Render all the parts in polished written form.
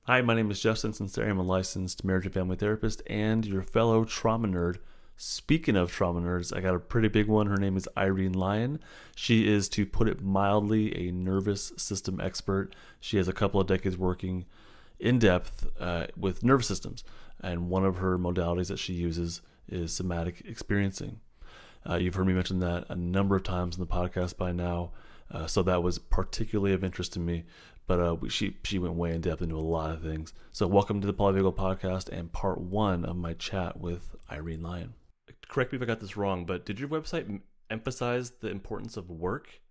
Hi, my name is Justin Sinceri. I'm a licensed marriage and family therapist and your fellow trauma nerd. Speaking of trauma nerds, I got a pretty big one. Her name is Irene Lyon. She is, to put it mildly, a nervous system expert. She has a couple of decades working in depth with nervous systems, and one of her modalities that she uses is somatic experiencing. You've heard me mention that a number of times in the podcast by now, so that was particularly of interest to me. But she went way in depth into a lot of things. So welcome to the Polyvagal Podcast and part one of my chat with Irene Lyon. Correct me if I got this wrong, but did your website emphasize the importance of work?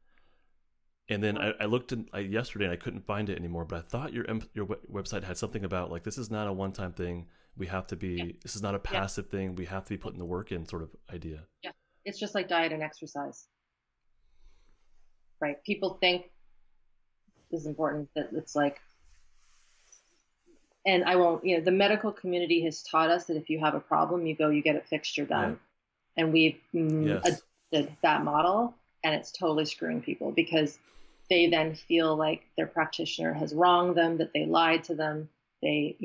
And then I looked yesterday and I couldn't find it anymore. But I thought your website had something about like, this is not a one-time thing. We have to be. This is not a passive thing. We have to be putting the work in, sort of idea. Yeah, it's just like diet and exercise, right? People think this is important, that it's like, and I won't, the medical community has taught us that if you have a problem, you go, you get it fixed, you're done. Yeah. And we've adopted that model, and it's totally screwing people because they then feel like their practitioner has wronged them, that they lied to them, they,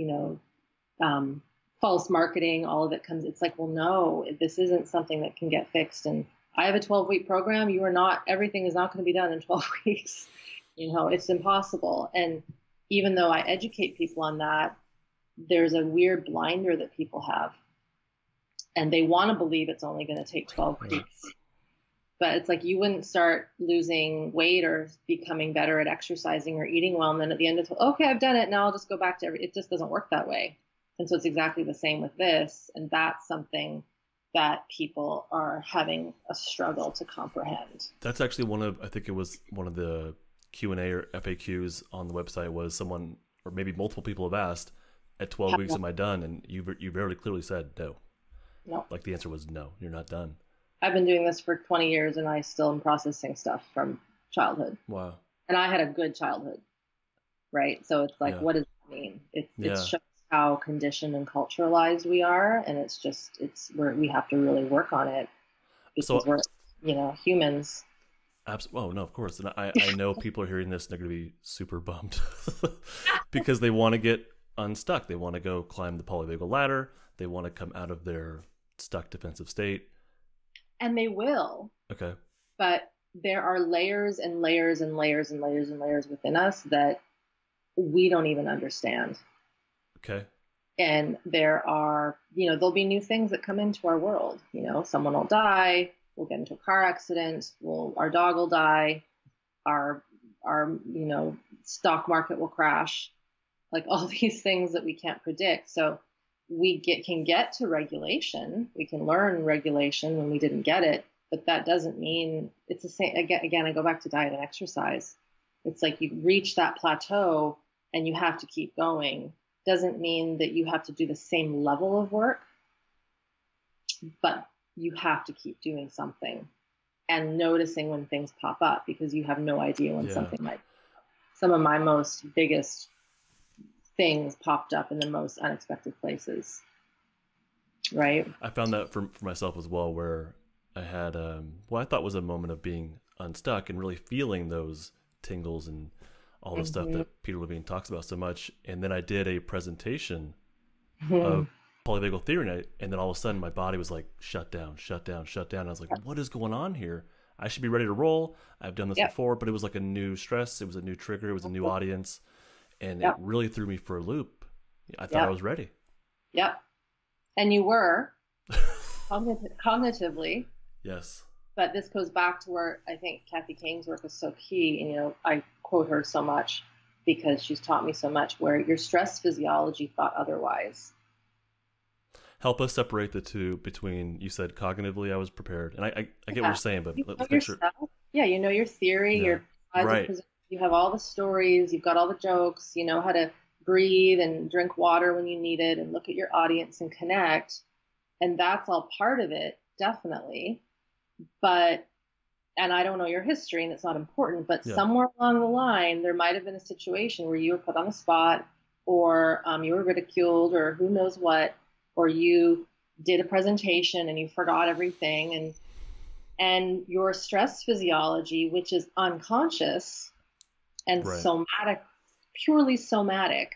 false marketing, all of it comes, it's like, well, no, this isn't something that can get fixed. And I have a 12-week program. Everything is not going to be done in 12 weeks. It's impossible. And even though I educate people on that, there's a weird blinder that people have. And they want to believe it's only going to take 12 weeks. But it's like, you wouldn't start losing weight or becoming better at exercising or eating well. And then at the end of okay, I've done it. Now I'll just go back to it just doesn't work that way. And so it's exactly the same with this. And that's something that people are having a struggle to comprehend. That's actually I think it was one of the Q&A or FAQs on the website was someone, or maybe multiple people have asked, at 12 weeks, am I done? And you very clearly said no. No. Like the answer was no, you're not done. I've been doing this for 20 years and I still am processing stuff from childhood. Wow. And I had a good childhood, right? So it's like, what does that mean? It shows how conditioned and culturalized we are. And we have to really work on it because we're, humans. Oh, no, of course. And I know people are hearing this and they're going to be super bummed because they want to get unstuck. They want to go climb the polyvagal ladder. They want to come out of their stuck defensive state. And they will. Okay. But there are layers and layers and layers and layers and layers within us that we don't even understand. Okay. And there are, there'll be new things that come into our world. Someone will die. We'll get into a car accident. Our dog will die. Our stock market will crash. Like all these things that we can't predict. So we can get to regulation. We can learn regulation when we didn't get it, but that doesn't mean it's the same. Again, I go back to diet and exercise. It's like you reach that plateau and you have to keep going. Doesn't mean that you have to do the same level of work, but you have to keep doing something and noticing when things pop up because you have no idea when something might. Some of my biggest things popped up in the most unexpected places. Right. I found that for myself as well, where I had what I thought was a moment of being unstuck and really feeling those tingles and all the stuff that Peter Levine talks about so much. And then I did a presentation of polyvagal theory, and then all of a sudden my body was like shut down. And I was like, what is going on here? I should be ready to roll. I've done this before, but it was like a new stress. It was a new trigger. It was a new audience. And it really threw me for a loop. I thought I was ready. Yep. And you were cognitively. Yes. But this goes back to where I think Kathy King's work is so key. And, I quote her so much because she's taught me so much, where your stress physiology thought otherwise. Help us separate the two between, you said cognitively I was prepared. And I get what you're saying, but let's make sure. Yeah, you know your theory, your you have all the stories, you've got all the jokes, you know how to breathe and drink water when you need it and look at your audience and connect. And that's all part of it, definitely. And I don't know your history and it's not important, but somewhere along the line, there might have been a situation where you were put on the spot or you were ridiculed or who knows what, or you did a presentation and you forgot everything. And your stress physiology, which is unconscious and somatic, purely somatic,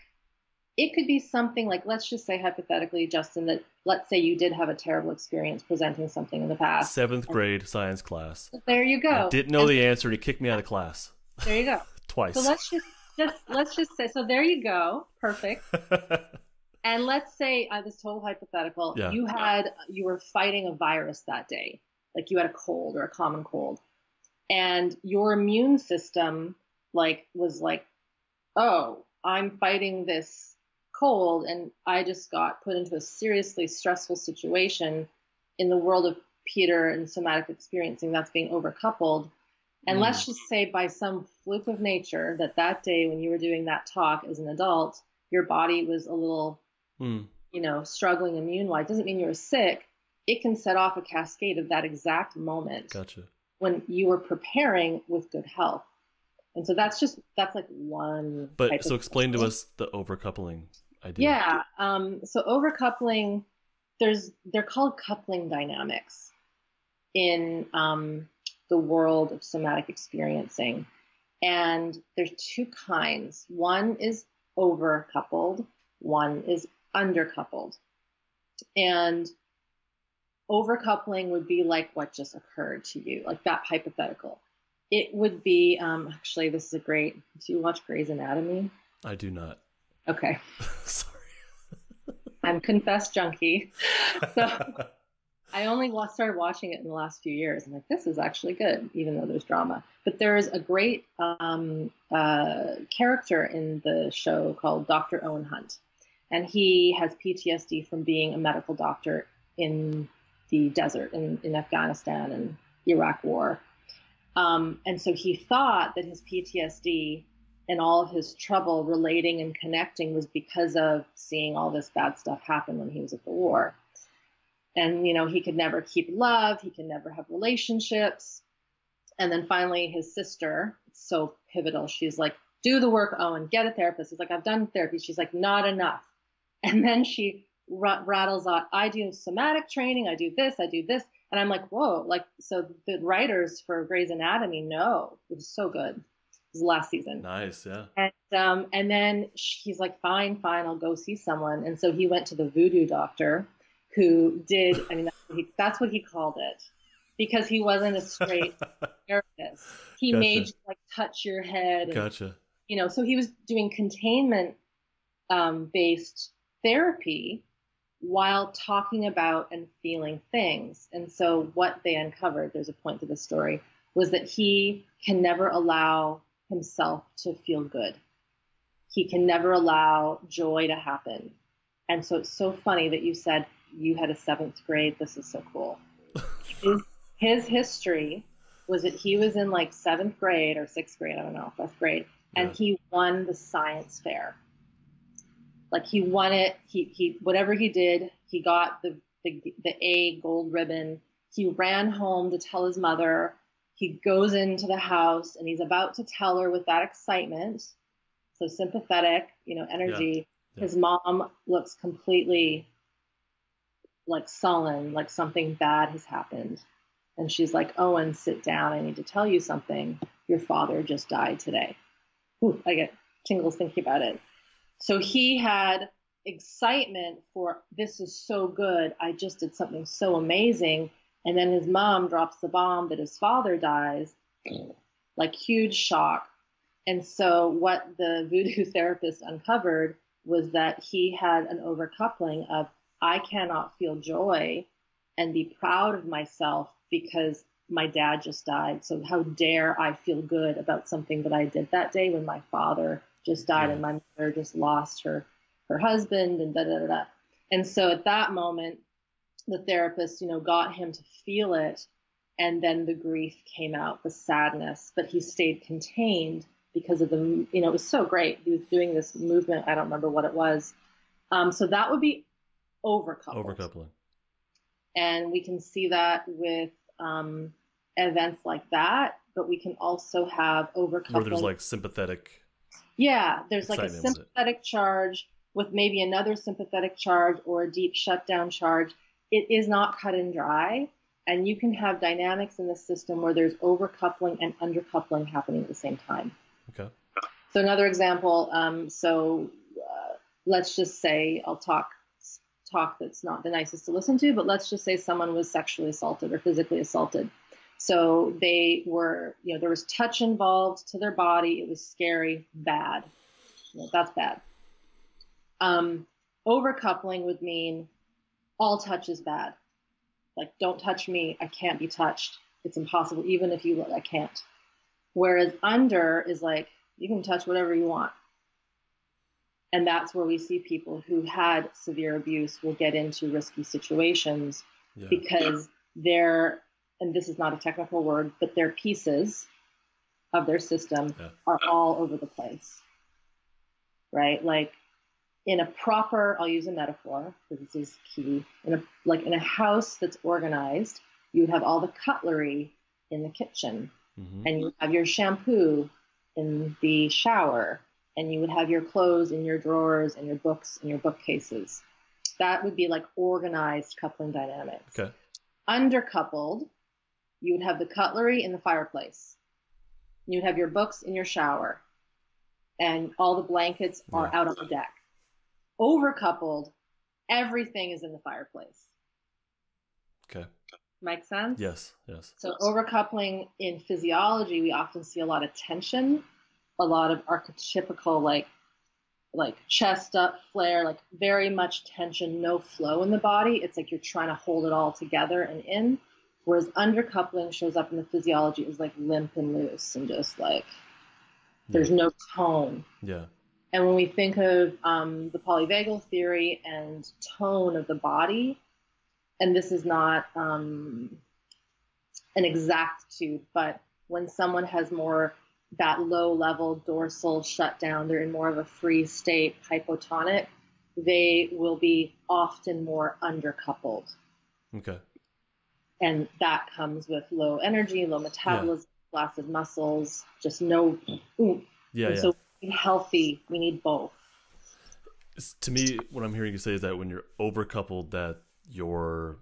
It could be something like, let's just say hypothetically, Justin, that let's say you did have a terrible experience presenting something in the past. Seventh grade science class. There you I go. didn't know the answer. And he kicked me out of class. There you go. Twice. So let's just say, so there you go. Perfect. And let's say this total hypothetical, Yeah. you were fighting a virus that day, like you had a cold or a common cold, and your immune system was like, oh, I'm fighting this cold, and I just got put into a seriously stressful situation in the world of Peter and somatic experiencing that's being overcoupled. And let's just say by some fluke of nature that day when you were doing that talk as an adult, your body was a little struggling immune-wise. Doesn't mean you were sick. It can set off a cascade of that exact moment. Gotcha. When you were preparing with good health. And so that's like one. But so explain to us the overcoupling idea. Yeah. So overcoupling, they're called coupling dynamics in the world of somatic experiencing. And there's two kinds. One is overcoupled. One is undercoupled. And overcoupling would be like what just occurred to you, like that hypothetical. It would be, actually, this is a great, do you watch Grey's Anatomy? I do not. Okay. Sorry. I'm confessed junkie. So I only started watching it in the last few years. I'm like, this is actually good, even though there's drama. But there's a great character in the show called Dr. Owen Hunt. And he has PTSD from being a medical doctor in the desert in Afghanistan and Iraq war. And so he thought that his PTSD and all of his trouble relating and connecting was because of seeing all this bad stuff happen when he was at the war. And, he could never keep love. He could never have relationships. And then finally his sister, it's so pivotal. She's like, do the work, Owen, get a therapist. He's like, I've done therapy. She's like, not enough. And then she rattles out, I do somatic training. I do this. And I'm like, whoa, so the writers for Grey's Anatomy know. It was so good. It was the last season. Nice, yeah. And then he's like, fine, I'll go see someone. And so he went to the voodoo doctor who did, that's what he called it, because he wasn't a straight therapist. He Gotcha. made you touch your head. And, Gotcha. So he was doing containment based therapy while talking about and feeling things. And so what they uncovered, there's a point to the story, was that he can never allow himself to feel good. He can never allow joy to happen. And so it's so funny that you said you had a 7th grade. This is so cool. His history was that he was in 7th grade or 6th grade, I don't know, 5th grade, and he won the science fair. He won it. He whatever he did, he got the A gold ribbon. He ran home to tell his mother. He goes into the house and he's about to tell her with that excitement, so sympathetic, energy. Yeah. His mom looks completely sullen, like something bad has happened. And she's like, Owen, sit down. I need to tell you something. Your father just died today. Ooh, I get tingles thinking about it. So he had excitement for, this is so good. I just did something so amazing. And then his mom drops the bomb that his father dies, huge shock. And so what the voodoo therapist uncovered was that he had an overcoupling of, I cannot feel joy and be proud of myself because my dad just died. So how dare I feel good about something that I did that day when my father just died and my mother just lost her husband and da-da-da-da. And so at that moment, the therapist, got him to feel it. And then the grief came out, the sadness, but he stayed contained because of the, it was so great. He was doing this movement. I don't remember what it was. So that would be overcoupling. And we can see that with events like that, but we can also have overcoupling. Where there's sympathetic. Yeah, there's a sympathetic charge with maybe another sympathetic charge or a deep shutdown charge. It is not cut and dry. And you can have dynamics in the system where there's overcoupling and undercoupling happening at the same time. Okay. So another example, let's just say, I'll talk that's not the nicest to listen to, but let's just say someone was sexually assaulted or physically assaulted. So they were, there was touch involved to their body. It was scary, bad. That's bad. Overcoupling would mean all touch is bad. Like, don't touch me. I can't be touched. It's impossible. Even if you look, I can't. Whereas under is like, you can touch whatever you want. And that's where we see people who had severe abuse will get into risky situations because they're, and this is not a technical word, but their pieces of their system are all over the place, right? Like in a proper, I'll use a metaphor because this is key. In a house that's organized, you have all the cutlery in the kitchen, and you have your shampoo in the shower, and you would have your clothes in your drawers and your books in your bookcases. That would be like organized coupling dynamics. Okay. Undercoupled, you would have the cutlery in the fireplace. You'd have your books in your shower, and all the blankets are out on the deck. Overcoupled, everything is in the fireplace. Okay. Make sense? Yes. So overcoupling in physiology, we often see a lot of tension, a lot of archetypical like chest up, flare, like very much tension, no flow in the body. It's like you're trying to hold it all together and in. Whereas undercoupling shows up in the physiology as like limp and loose and just like there's no tone. Yeah. And when we think of the polyvagal theory and tone of the body, and this is not an exactitude, but when someone has more that low level dorsal shutdown, they're in more of a free state, hypotonic, they will be often more undercoupled. Okay. And that comes with low energy, low metabolism, flaccid muscles, just no oomph. So healthy, we need both. To me, what I'm hearing you say is that when you're overcoupled, that your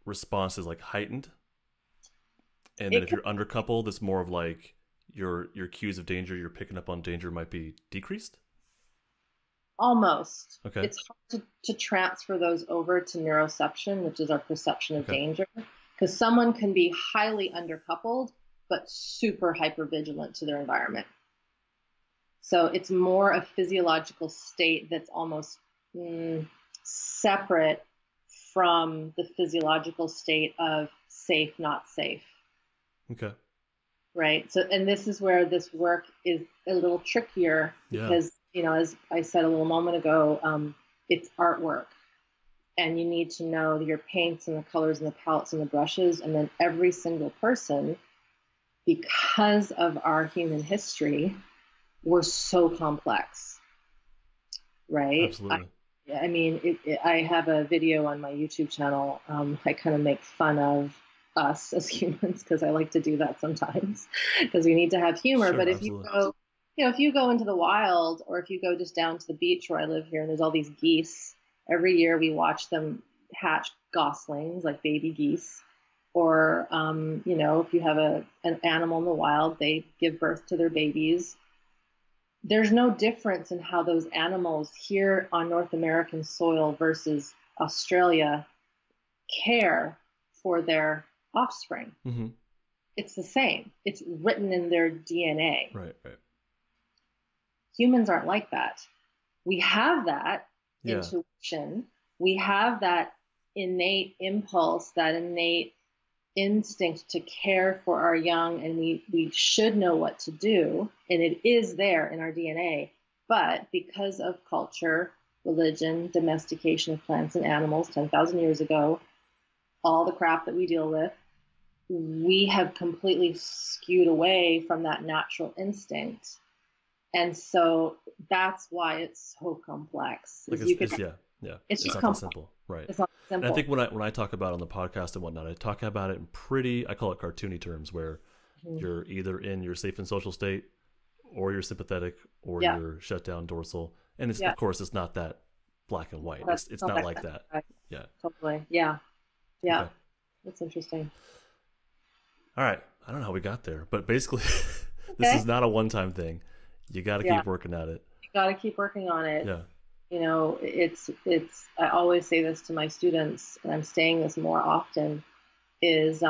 response is like heightened, and then if you're undercoupled, it's more of like your cues of danger you're picking up on danger might be decreased. Almost. Okay. It's hard to transfer those over to neuroception, which is our perception of danger, because someone can be highly undercoupled but super hypervigilant to their environment. So it's more a physiological state that's almost separate from the physiological state of safe, not safe. Okay. Right. So, and this is where this work is a little trickier because, as I said a little moment ago, it's artwork, and you need to know your paints and the colors and the palettes and the brushes. And then every single person, because of our human history, we're so complex, right? Absolutely. I mean, I have a video on my YouTube channel. I kind of make fun of us as humans because I like to do that sometimes because we need to have humor. Sure, but if you go, if you go into the wild, or if you go just down to the beach where I live here, and there's all these geese, every year we watch them hatch goslings, like baby geese. Or, if you have an animal in the wild, they give birth to their babies. There's no difference in how those animals here on North American soil versus Australia care for their offspring. Mm-hmm. It's the same. It's written in their DNA. Right. Humans aren't like that. We have that intuition. We have that innate impulse, that innate instinct to care for our young, and we should know what to do, and it is there in our DNA. But because of culture, religion, domestication of plants and animals 10,000 years ago, all the crap that we deal with, we have completely skewed away from that natural instinct. And so that's why it's so complex. It's just not simple. Right. It's not simple. And I think when I talk about it on the podcast and whatnot, I talk about it in I call it cartoony terms, where you're either in your safe and social state, or you're sympathetic, or you're shut down dorsal. And it's, of course, it's not that black and white. It's not like that. Right. Yeah. Totally. Yeah. Okay. That's interesting. All right. I don't know how we got there, but basically this is not a one-time thing. You got to keep working at it. You got to keep working on it. Yeah. you know, I always say this to my students, and I'm saying this more often, is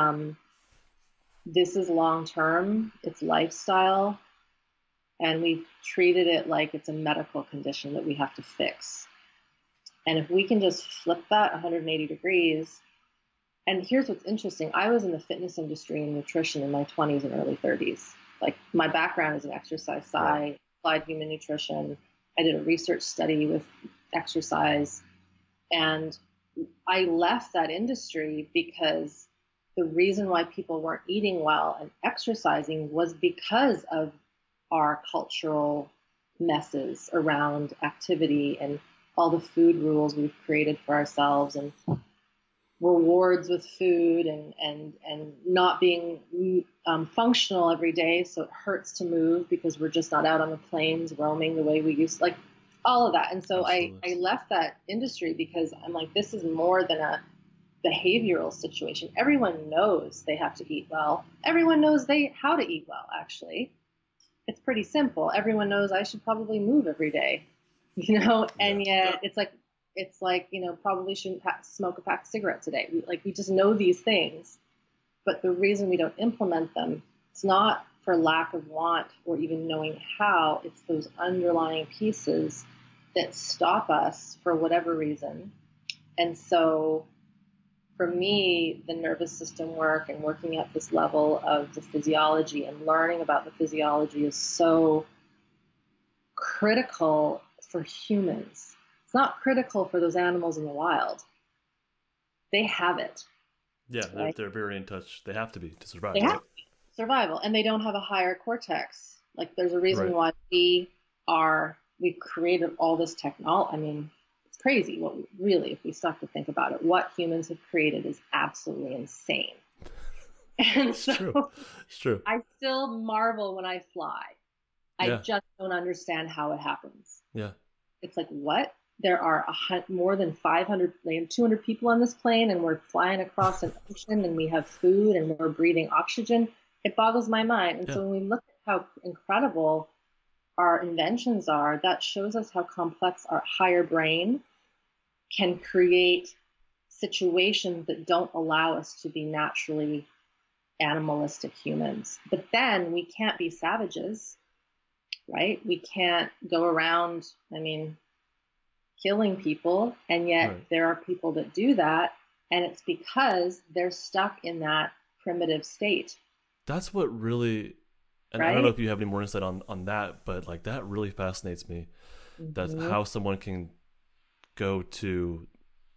this is long term, it's lifestyle, and we've treated it like it's a medical condition that we have to fix. And if we can just flip that 180 degrees, and here's what's interesting. I was in the fitness industry and nutrition in my 20s and early 30s. Like, my background is in exercise science, applied human nutrition. I did a research study with exercise, and I left that industry because the reason why people weren't eating well and exercising was because of our cultural messes around activity and all the food rules we've created for ourselves, and rewards with food, and not being functional every day. So it hurts to move because we're just not out on the plains roaming the way we used to, like all of that. And so I left that industry because I'm like, this is more than a behavioral situation. Everyone knows they have to eat well. Everyone knows how to eat well, actually. It's pretty simple. Everyone knows I should probably move every day, you know, and yet it's like, you know, probably shouldn't smoke a pack of cigarettes a day. We just know these things, but the reason we don't implement them, it's not for lack of want or even knowing how. It's those underlying pieces that stop us for whatever reason. And so for me, the nervous system work and working at this level of the physiology and learning about the physiology is so critical for humans. It's not critical for those animals in the wild. They have it. Yeah, right? They're very in touch. They have to be to survive. They have to be. Survival. And they don't have a higher cortex. Like, there's a reason why we've created all this technology. I mean, it's crazy. What really, if we stop to think about it, what humans have created is absolutely insane. And it's true. It's true. I still marvel when I fly. I just don't understand how it happens. Yeah. It's like, what? There are more than 200 people on this plane, and we're flying across an ocean, and we have food, and we're breathing oxygen. It boggles my mind. And so when we look at how incredible our inventions are, that shows us how complex our higher brain can create situations that don't allow us to be naturally animalistic humans. But then we can't be savages, right? We can't go around, killing people. And yet there are people that do that. And it's because they're stuck in that primitive state. That's what really, and I don't know if you have any more insight on that, but like that really fascinates me. Mm-hmm. That's how someone can go to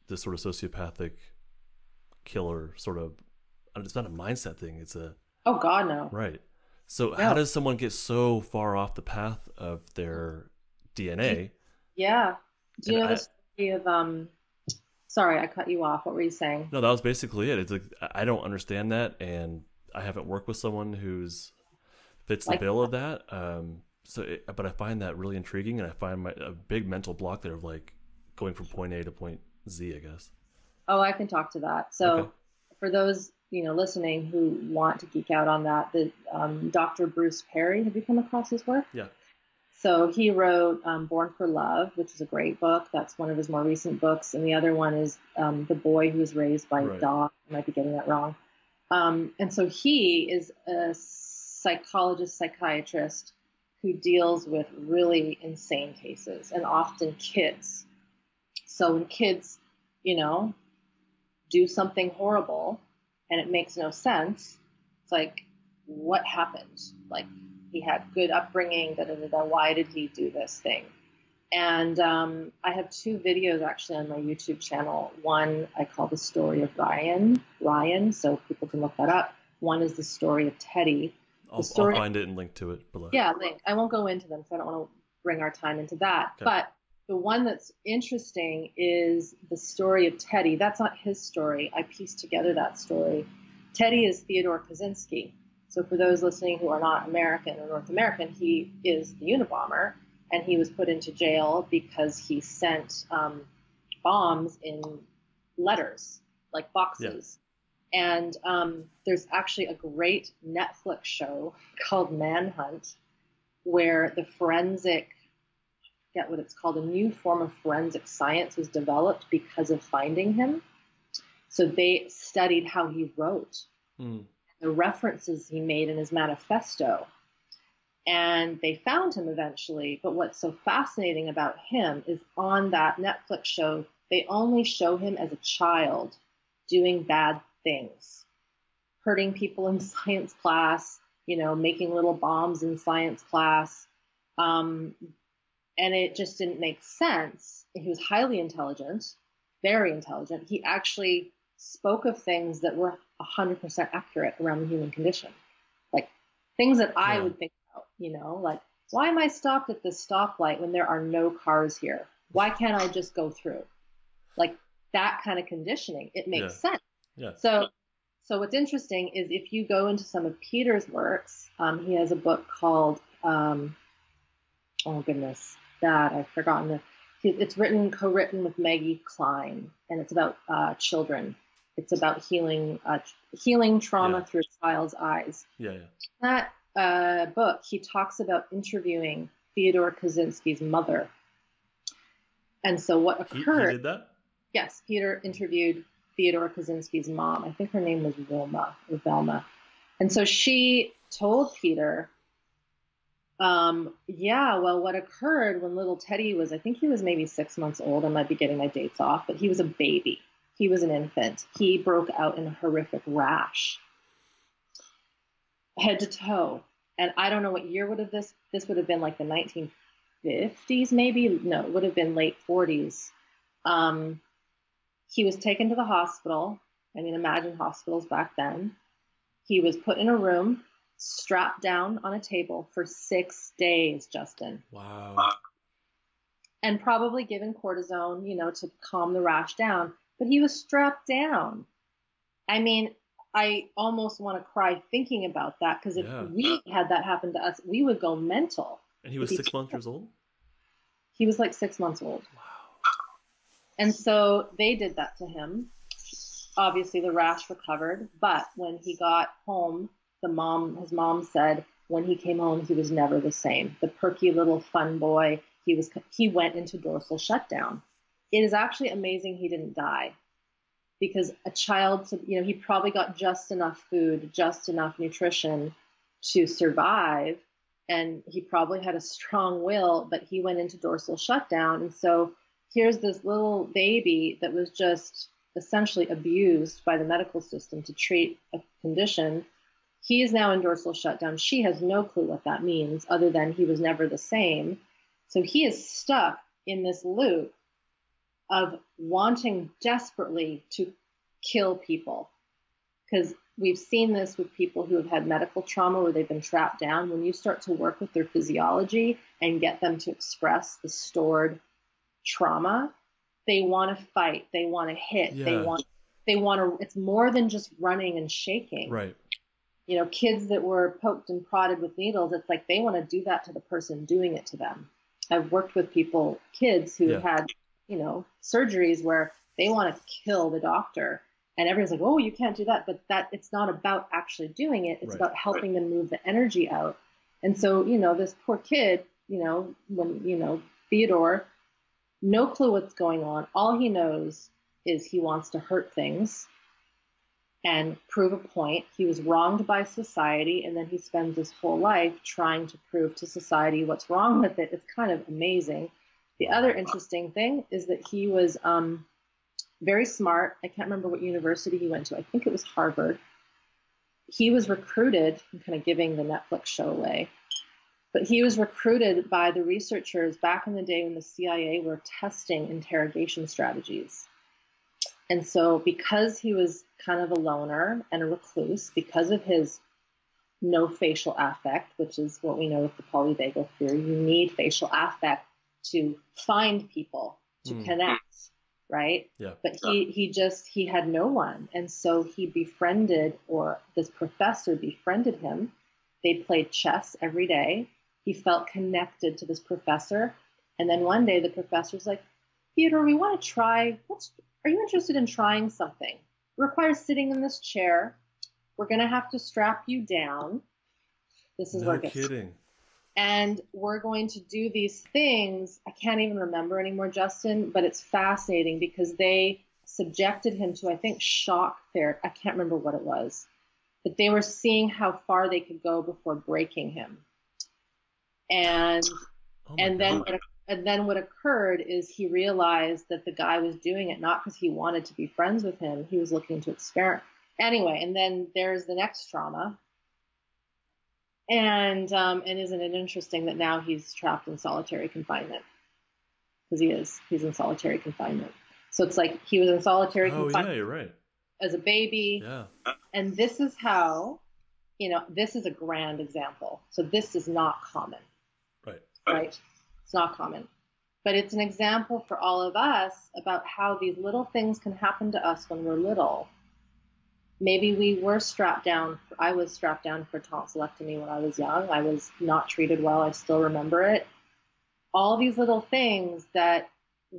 this sort of sociopathic killer sort of, it's not a mindset thing. It's a, oh God, no. Right. So how does someone get so far off the path of their DNA? Do you know the story of, sorry, I cut you off. What were you saying? No, that was basically it. It's like, I don't understand that. And I haven't worked with someone who's fits the bill of that. But I find that really intriguing, and I find a big mental block there of like going from point A to point Z, I guess. Oh, I can talk to that. So for those, listening who want to geek out on that, the Dr. Bruce Perry, have you come across his work? Yeah. So he wrote Born for Love, which is a great book. That's one of his more recent books. And the other one is The Boy Who Was Raised by a Dog. I might be getting that wrong. And so he is a psychologist, psychiatrist who deals with really insane cases, and often kids. So when kids, do something horrible and it makes no sense, it's like, what happened? Like, he had good upbringing, why did he do this thing? And I have two videos actually on my YouTube channel. One I call The Story of Ryan, so people can look that up. One is The Story of Teddy. I'll find it and link to it below. Yeah, link. I won't go into them because I don't want to bring our time into that. Okay. But the one that's interesting is The Story of Teddy. That's not his story. I pieced together that story. Teddy is Theodore Kaczynski. So for those listening who are not American or North American, he is the Unabomber, and he was put into jail because he sent bombs in letters, like boxes. Yeah. And there's actually a great Netflix show called Manhunt, where the forensic, I forget what it's called, a new form of forensic science was developed because of finding him. So they studied how he wrote, the references he made in his manifesto. And they found him eventually. But what's so fascinating about him is on that Netflix show, they only show him as a child doing bad things, hurting people in science class, making little bombs in science class. And it just didn't make sense. He was highly intelligent, very intelligent. He actually spoke of things that were 100% accurate around the human condition. Like things that I would think about, like, why am I stopped at this stoplight when there are no cars here? Why can't I just go through? Like that kind of conditioning, it makes sense. Yeah. So what's interesting is if you go into some of Peter's works, he has a book called, oh goodness, that I've forgotten. It's co-written with Maggie Klein, and it's about children. It's about healing trauma through a child's eyes. That book, he talks about interviewing Theodore Kaczynski's mother. And so what occurred... He did that? Yes, Peter interviewed Theodore Kaczynski's mom. I think her name was Velma. And so she told Peter, what occurred when little Teddy was, I think he was maybe 6 months old. I might be getting my dates off, but he was a baby. He was an infant. He broke out in a horrific rash, head to toe. And I don't know what year this would have been, like the 1950s, maybe. No, it would have been late 40s. He was taken to the hospital. I mean, imagine hospitals back then. He was put in a room, strapped down on a table for 6 days, Justin. Wow. And probably given cortisone, to calm the rash down. But he was strapped down. I mean, I almost want to cry thinking about that, because if we had that happen to us, we would go mental. And he was 6 months old? He was like 6 months old. Wow. And so they did that to him. Obviously, the rash recovered. But when he got home, his mom said when he came home, he was never the same. The perky little fun boy, he went into dorsal shutdown. It is actually amazing he didn't die, because a child, he probably got just enough food, just enough nutrition to survive. And he probably had a strong will, but he went into dorsal shutdown. And so here's this little baby that was just essentially abused by the medical system to treat a condition. He is now in dorsal shutdown. She has no clue what that means, other than he was never the same. So he is stuck in this loop of wanting desperately to kill people. Because we've seen this with people who have had medical trauma where they've been trapped down. When you start to work with their physiology and get them to express the stored trauma, they want to fight, they want to hit, they want to, it's more than just running and shaking. Right. Kids that were poked and prodded with needles, it's like they want to do that to the person doing it to them. I've worked with kids who have had, surgeries where they want to kill the doctor, and everyone's like, oh, you can't do that. But it's not about actually doing it. It's about helping them move the energy out. And so, this poor kid, when, Theodore, no clue what's going on. All he knows is he wants to hurt things and prove a point. He was wronged by society, and then he spends his whole life trying to prove to society what's wrong with it. It's kind of amazing. The other interesting thing is that he was very smart. I can't remember what university he went to. I think it was Harvard. He was recruited, I'm kind of giving the Netflix show away, but he was recruited by the researchers back in the day when the CIA were testing interrogation strategies. And so because he was kind of a loner and a recluse, because of his no facial affect, which is what we know with the polyvagal theory, you need facial affect to find people, to connect, right? Yeah. But he had no one. And so he befriended, or this professor befriended him. They played chess every day. He felt connected to this professor. And then one day the professor's like, Theodore, we want to try, are you interested in trying something? It requires sitting in this chair. We're going to have to strap you down. This is where it gets. No kidding. And we're going to do these things. I can't even remember anymore, Justin, but it's fascinating because they subjected him to, I think, shock therapy. I can't remember what it was, but they were seeing how far they could go before breaking him. And then what occurred is he realized that the guy was doing it not because he wanted to be friends with him. He was looking to experiment. Anyway, and then there's the next trauma. And isn't it interesting that now he's trapped in solitary confinement? Because he's in solitary confinement. So it's like he was in solitary confinement. Oh, yeah, you're right. As a baby. Yeah. And this is how, this is a grand example. So this is not common. Right? It's not common. But it's an example for all of us about how these little things can happen to us when we're little. Maybe we were strapped down. I was strapped down for tonsillectomy when I was young. I was not treated well. I still remember it. All these little things that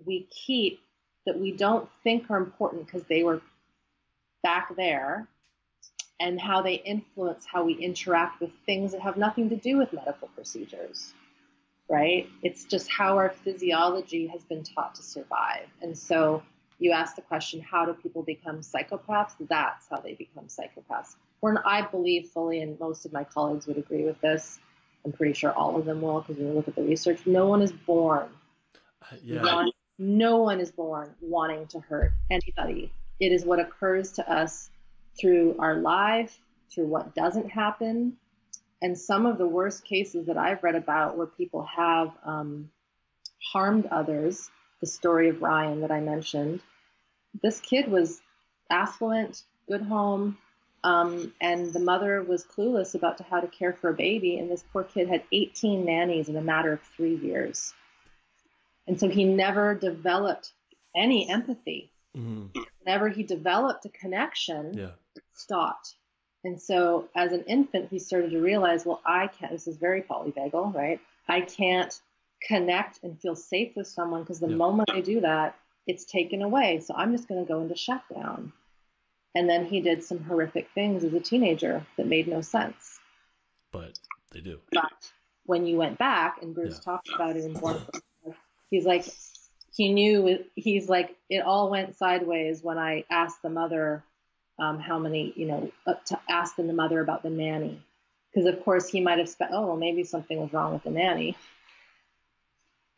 we keep that we don't think are important because they were back there, and how they influence how we interact with things that have nothing to do with medical procedures, right? It's just how our physiology has been taught to survive. And so you ask the question, how do people become psychopaths? That's how they become psychopaths. I believe fully, and most of my colleagues would agree with this. I'm pretty sure all of them will, because when you look at the research, no one is born. No one is born wanting to hurt anybody. It is what occurs to us through our life, through what doesn't happen. And some of the worst cases that I've read about where people have harmed others, the story of Ryan that I mentioned, this kid was affluent, good home, and the mother was clueless about how to care for a baby, and this poor kid had 18 nannies in a matter of 3 years. And so he never developed any empathy. Mm-hmm. Whenever he developed a connection, it stopped. And so as an infant, he started to realize, well, this is very polyvagal, right? I can't connect and feel safe with someone because the moment I do that, it's taken away. So I'm just going to go into shutdown. And then he did some horrific things as a teenager that made no sense. But they do. But when you went back, and Bruce talks about it in Born, he's like, he's like, it all went sideways when I asked the mother how many, to ask the mother about the nanny. Because, of course, he might have well, maybe something was wrong with the nanny.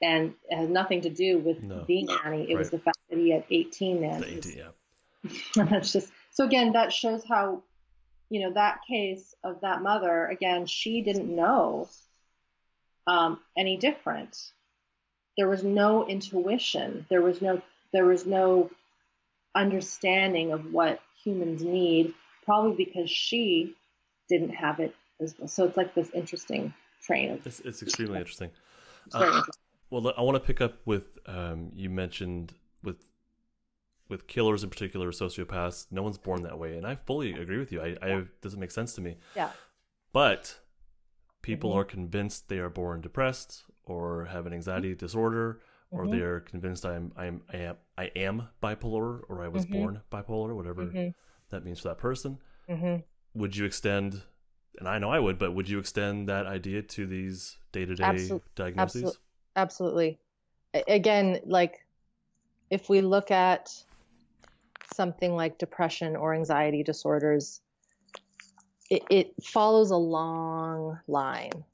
And it has nothing to do with the nanny. It was the fact that he had 18 nannies. 18, That's just, so again, that shows how, that case of that mother, again, she didn't know any different. There was no intuition. There was no understanding of what humans need, probably because she didn't have it as well. So it's like this interesting train. It's extremely interesting. Well, I want to pick up with you mentioned with killers in particular, sociopaths. No one's born that way, and I fully agree with you. I doesn't make sense to me. Yeah. But people are convinced they are born depressed or have an anxiety disorder, or they are convinced I am bipolar, or I was born bipolar, whatever that means for that person. Would you extend? And I know I would, but would you extend that idea to these day-to-day diagnoses? Absolutely. Again, like if we look at something like depression or anxiety disorders, it follows a long line,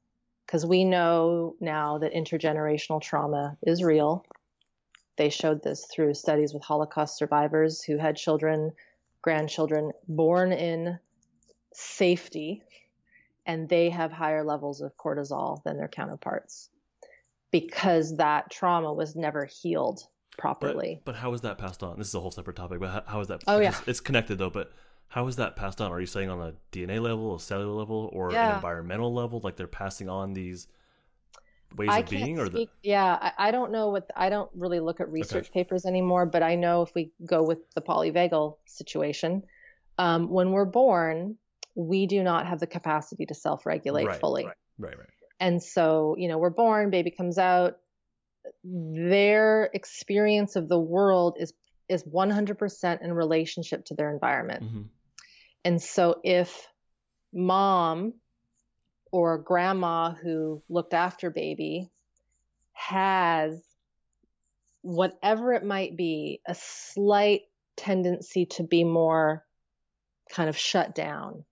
because we know now that intergenerational trauma is real. They showed this through studies with Holocaust survivors who had children, grandchildren born in safety, and they have higher levels of cortisol than their counterparts because that trauma was never healed properly. But how is that passed on? This is a whole separate topic, but how is that? Oh, yeah. It's connected though, but how is that passed on? Are you saying on a DNA level, a cellular level, or an environmental level? Like they're passing on these ways of being? I don't know I don't really look at research papers anymore, but I know if we go with the polyvagal situation, when we're born, we do not have the capacity to self-regulate fully. Right. And so, we're born, baby comes out, their experience of the world is 100% in relationship to their environment. And so if mom or grandma who looked after baby has, whatever it might be, a slight tendency to be more kind of shut down,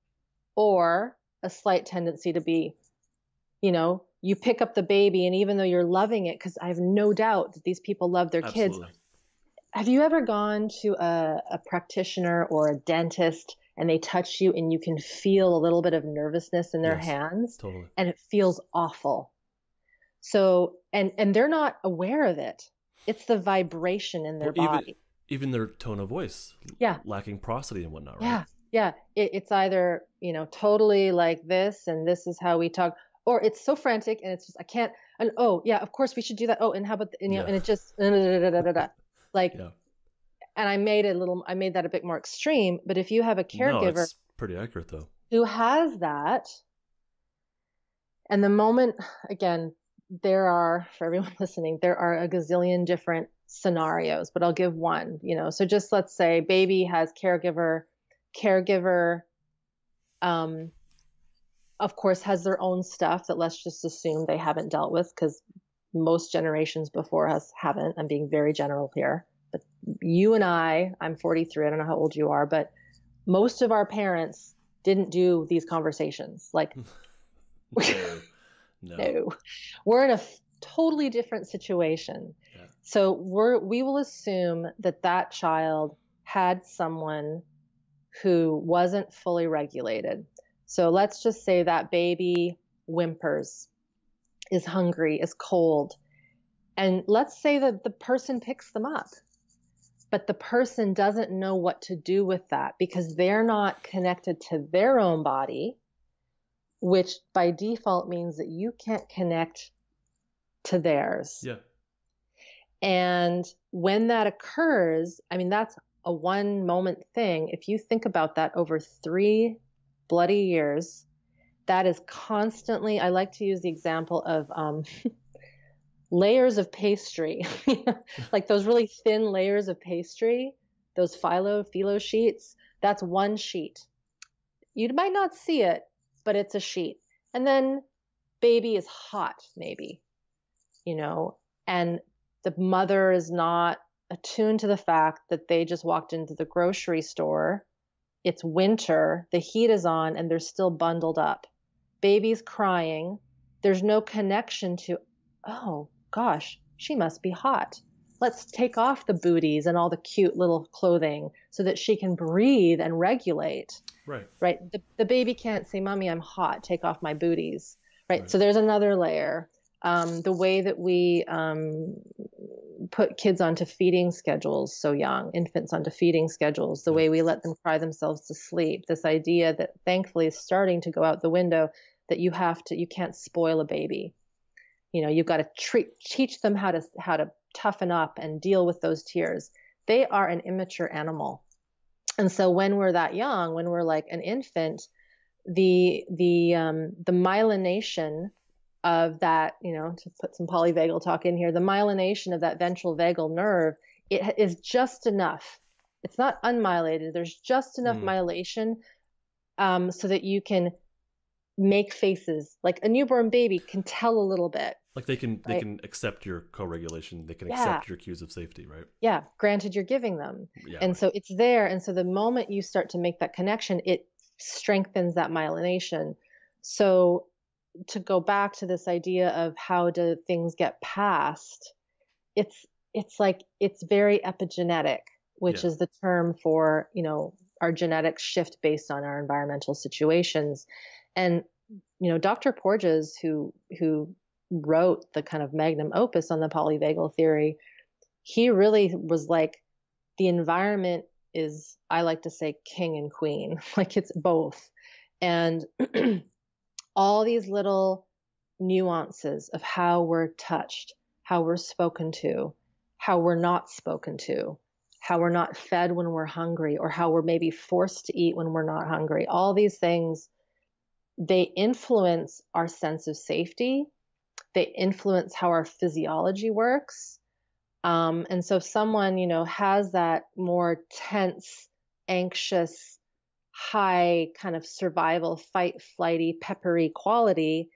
or a slight tendency to be, you pick up the baby, and even though you're loving it, because I have no doubt that these people love their kids. Absolutely. Have you ever gone to a practitioner or a dentist and they touch you and you can feel a little bit of nervousness in their Yes, hands? totally. And it feels awful. So, and they're not aware of it. It's the vibration in their body. Even their tone of voice. Yeah. Lacking prosody and whatnot, right? Yeah. Yeah. It's either, totally like this, and this is how we talk, or it's so frantic and it's just, I can't, and oh yeah, of course we should do that. Oh, and how about, and it just, like, Yeah. And I made that a bit more extreme, but if you have a No, caregiver it's pretty accurate though. who has that, and the moment, again, for everyone listening, there are a gazillion different scenarios, but I'll give one, so just let's say baby has caregiver, of course has their own stuff that let's just assume they haven't dealt with, because most generations before us haven't. I'm being very general here. But you and I'm 43, I don't know how old you are, but most of our parents didn't do these conversations. Like, no. We're in a totally different situation. Yeah. So we will assume that child had someone who wasn't fully regulated. So let's just say that baby whimpers, is hungry, is cold. And let's say that the person picks them up, but the person doesn't know what to do with that because they're not connected to their own body, which by default means that you can't connect to theirs. Yeah. And when that occurs, I mean, that's a one moment thing. If you think about that over 3 bloody years, that is constantly, I like to use the example of layers of pastry, like those really thin layers of pastry, those phyllo sheets, that's one sheet. You might not see it, but it's a sheet. And then baby is hot, maybe, and the mother is not attuned to the fact that they just walked into the grocery store. It's winter, the heat is on, and they're still bundled up. Baby's crying. There's no connection to, oh gosh, she must be hot. Let's take off the booties and all the cute little clothing so that she can breathe and regulate. Right. The baby can't say, Mommy, I'm hot. Take off my booties. Right. So there's another layer. The way that we put kids onto feeding schedules so young, infants onto feeding schedules, the way we let them cry themselves to sleep, this idea that thankfully is starting to go out the window, that you can't spoil a baby. You've got to teach them how to toughen up and deal with those tears. They are an immature animal. And so when we're that young, when we're like an infant, the myelination of that, to put some polyvagal talk in here, the myelination of that ventral vagal nerve, it is just enough. It's not unmyelinated. There's just enough myelination so that you can make faces. Like a newborn baby can tell a little bit. Like they can accept your co-regulation. They can accept your cues of safety, right? Yeah. Granted, you're giving them. Yeah, and so it's there. And so the moment you start to make that connection, it strengthens that myelination. So to go back to this idea of how do things get passed, it's like it's very epigenetic, which is the term for, our genetics shift based on our environmental situations. And, Dr. Porges, who wrote the kind of magnum opus on the polyvagal theory, he really was like, the environment is, I like to say, king and queen, like it's both. And all these little nuances of how we're touched, how we're spoken to, how we're not spoken to, how we're not fed when we're hungry, or how we're maybe forced to eat when we're not hungry. All these things, they influence our sense of safety. They influence how our physiology works. And so if someone, has that more tense, anxious, high kind of survival, fight, flighty, peppery quality,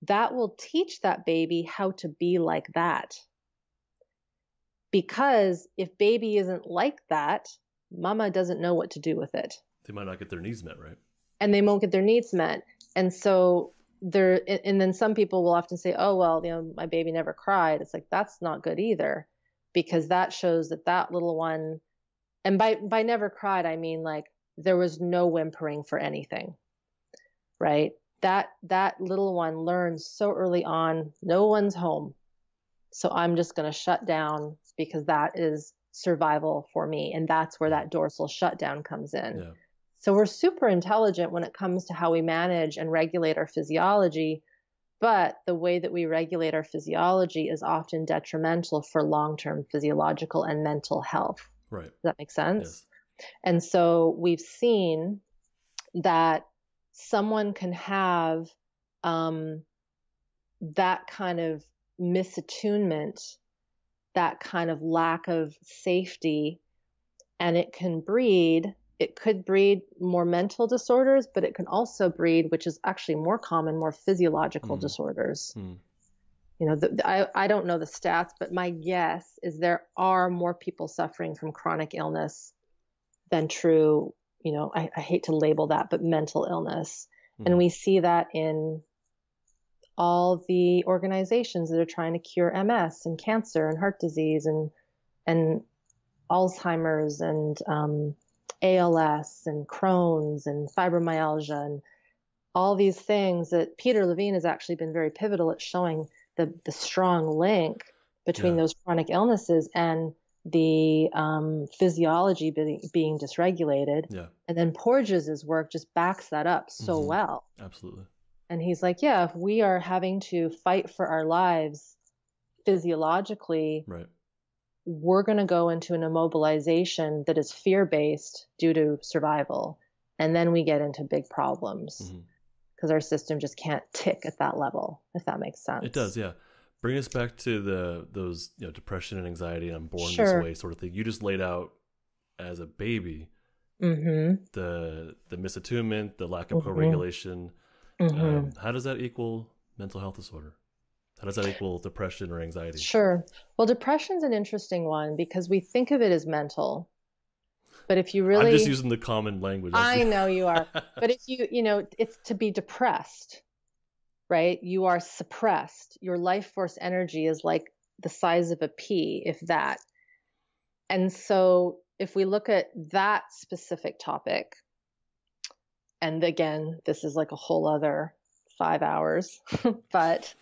that will teach that baby how to be like that. Because if baby isn't like that, mama doesn't know what to do with it. They might not get their needs met, right? And they won't get their needs met. And so and then some people will often say, oh, well, my baby never cried. It's like, that's not good either, because that shows that little one, and by never cried, I mean like there was no whimpering for anything, right? That little one learns so early on, no one's home. So I'm just going to shut down because that is survival for me. And that's where that dorsal shutdown comes in. Yeah. So we're super intelligent when it comes to how we manage and regulate our physiology. But the way that we regulate our physiology is often detrimental for long-term physiological and mental health. Right. Does that make sense? Yes. And so we've seen that someone can have that kind of misattunement, that kind of lack of safety, and it could breed more mental disorders, but it can also breed, which is actually more common, more physiological disorders. I don't know the stats, but my guess is there are more people suffering from chronic illness than true, I hate to label that, but mental illness. And we see that in all the organizations that are trying to cure MS and cancer and heart disease and Alzheimer's and ALS and Crohn's and fibromyalgia and all these things that Peter Levine has actually been very pivotal at showing the strong link between those chronic illnesses and the physiology being dysregulated. Yeah. And then Porges's work just backs that up so well. Absolutely. And he's like, yeah, if we are having to fight for our lives physiologically, right, we're going to go into an immobilization that is fear-based due to survival. And then we get into big problems because our system just can't tick at that level, if that makes sense. It does, yeah. Bring us back to those depression and anxiety and I'm born this way sort of thing. You just laid out as a baby the misattunement, the lack of co-regulation. How does that equal mental health disorder? How does that equal depression or anxiety? Sure. Well, depression's an interesting one because we think of it as mental. But if you really... I'm just using the common language. I know you are. But if it's to be depressed, right? You are suppressed. Your life force energy is like the size of a pea, if that. And so if we look at that specific topic, and again, this is like a whole other 5 hours, but